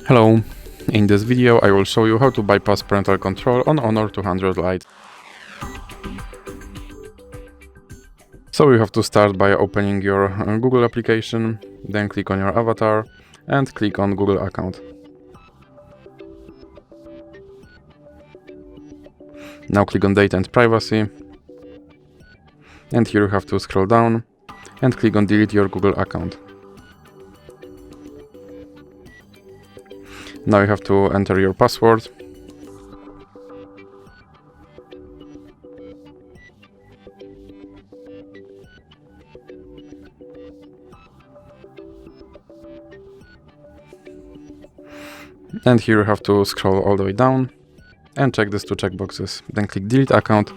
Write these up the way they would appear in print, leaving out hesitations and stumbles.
Hello, in this video I will show you how to bypass parental control on Honor 200 Lite. So you have to start by opening your Google application, then click on your avatar and click on Google account. Now click on Data and Privacy, and here you have to scroll down and click on Delete your Google account. Now you have to enter your password. And here you have to scroll all the way down and check these two checkboxes. Then click Delete account.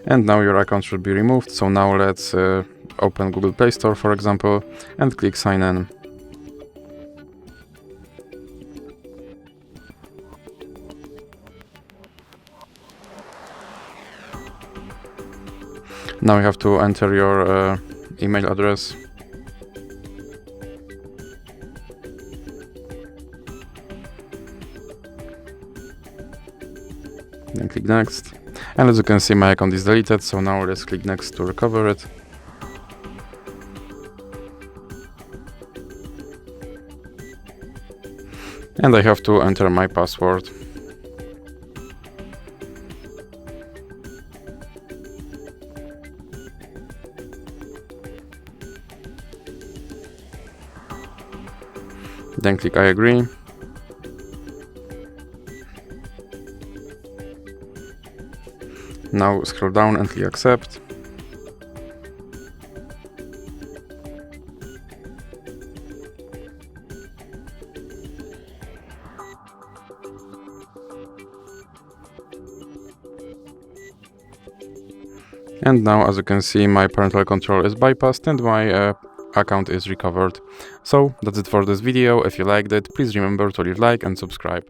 And now your account should be removed. So now let's open Google Play Store, for example, and click Sign In. Now you have to enter your email address. Then click Next. And as you can see, my account is deleted, so now let's click Next to recover it. And I have to enter my password. Then click I agree. Now scroll down and click accept. And now, as you can see, my parental control is bypassed and my account is recovered. So that's it for this video. If you liked it, please remember to leave a like and subscribe.